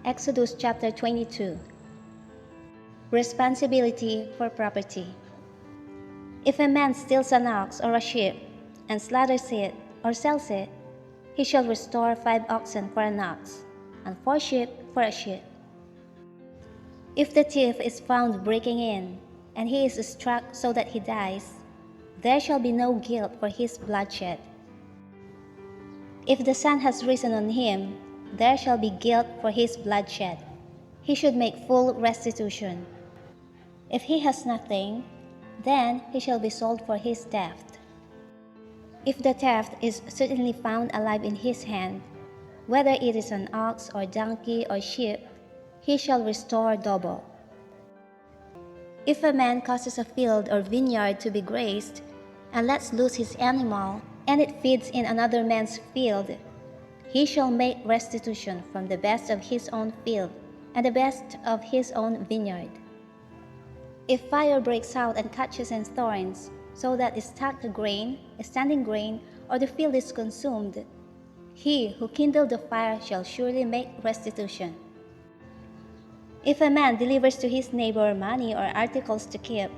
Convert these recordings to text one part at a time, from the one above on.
Exodus chapter 22. Responsibility for property. If a man steals an ox or a sheep and slaughters it or sells it, he shall restore 5 oxen for an ox and 4 sheep for a sheep. If the thief is found breaking in and he is struck so that he dies, there shall be no guilt for his bloodshed. If the sun has risen on him, there shall be guilt for his bloodshed. He should make full restitution. If he has nothing, then he shall be sold for his theft. If the theft is certainly found alive in his hand, whether it is an ox or donkey or sheep, he shall restore double. If a man causes a field or vineyard to be grazed, and lets loose his animal, and it feeds in another man's field, he shall make restitution from the best of his own field and the best of his own vineyard. If fire breaks out and catches in thorns, so that the stacked grain, standing grain, or the field is consumed, he who kindled the fire shall surely make restitution. If a man delivers to his neighbor money or articles to keep,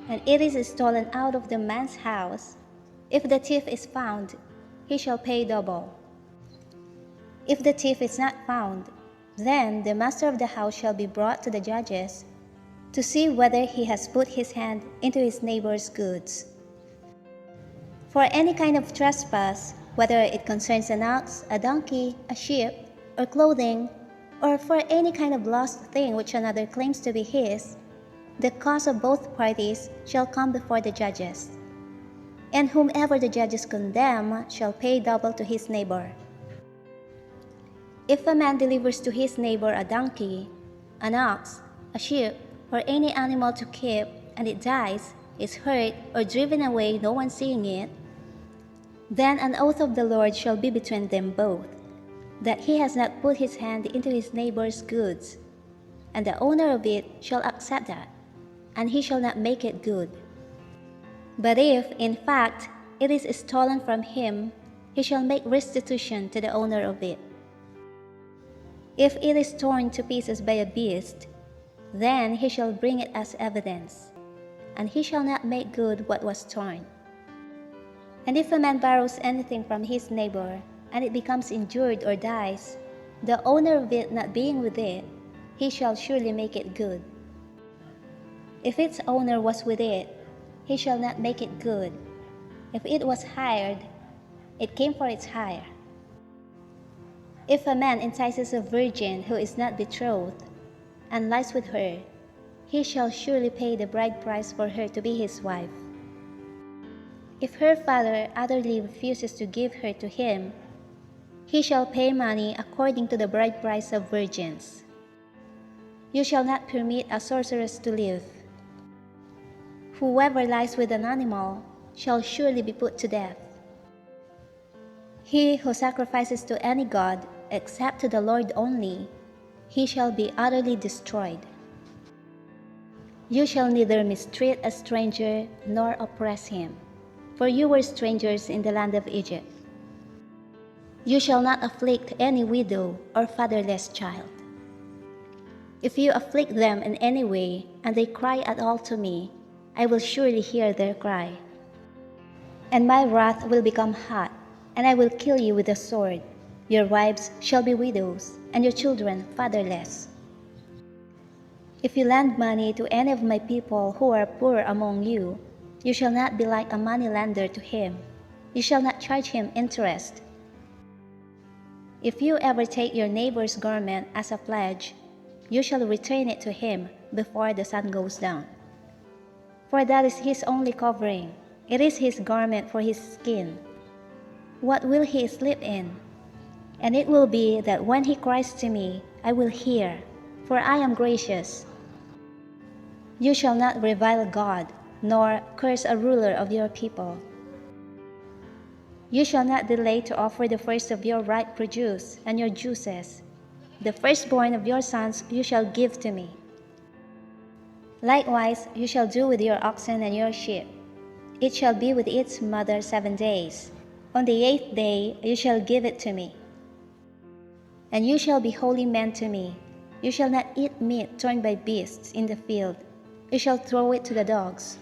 and it is stolen out of the man's house, if the thief is found, he shall pay double. If the thief is not found, then the master of the house shall be brought to the judges to see whether he has put his hand into his neighbor's goods. For any kind of trespass, whether it concerns an ox, a donkey, a sheep, or clothing, or for any kind of lost thing which another claims to be his, the cause of both parties shall come before the judges. And whomever the judges condemn shall pay double to his neighbor. If a man delivers to his neighbor a donkey, an ox, a sheep, or any animal to keep, and it dies, is hurt, or driven away, no one seeing it, then an oath of the Lord shall be between them both, that he has not put his hand into his neighbor's goods, and the owner of it shall accept that, and he shall not make it good. But if, in fact, it is stolen from him, he shall make restitution to the owner of it. If it is torn to pieces by a beast, then he shall bring it as evidence, and he shall not make good what was torn. And if a man borrows anything from his neighbor, and it becomes injured or dies, the owner of it not being with it, he shall surely make it good. If its owner was with it, he shall not make it good. If it was hired, it came for its hire. If a man entices a virgin who is not betrothed, and lies with her, he shall surely pay the bride price for her to be his wife. If her father utterly refuses to give her to him, he shall pay money according to the bride price of virgins. You shall not permit a sorceress to live. Whoever lies with an animal shall surely be put to death. He who sacrifices to any god except to the Lord only, he shall be utterly destroyed. You shall neither mistreat a stranger nor oppress him, for you were strangers in the land of Egypt. You shall not afflict any widow or fatherless child. If you afflict them in any way, and they cry at all to me, I will surely hear their cry. And my wrath will become hot, and I will kill you with the sword. Your wives shall be widows, and your children fatherless. If you lend money to any of my people who are poor among you, you shall not be like a moneylender to him. You shall not charge him interest. If you ever take your neighbor's garment as a pledge, you shall return it to him before the sun goes down. For that is his only covering. It is his garment for his skin. What will he sleep in? And it will be that when he cries to me, I will hear, for I am gracious. You shall not revile God, nor curse a ruler of your people. You shall not delay to offer the first of your ripe produce and your juices. The firstborn of your sons you shall give to me. Likewise, you shall do with your oxen and your sheep. It shall be with its mother 7 days. On the 8th day you shall give it to me. And you shall be holy men to me. You shall not eat meat torn by beasts in the field. You shall throw it to the dogs.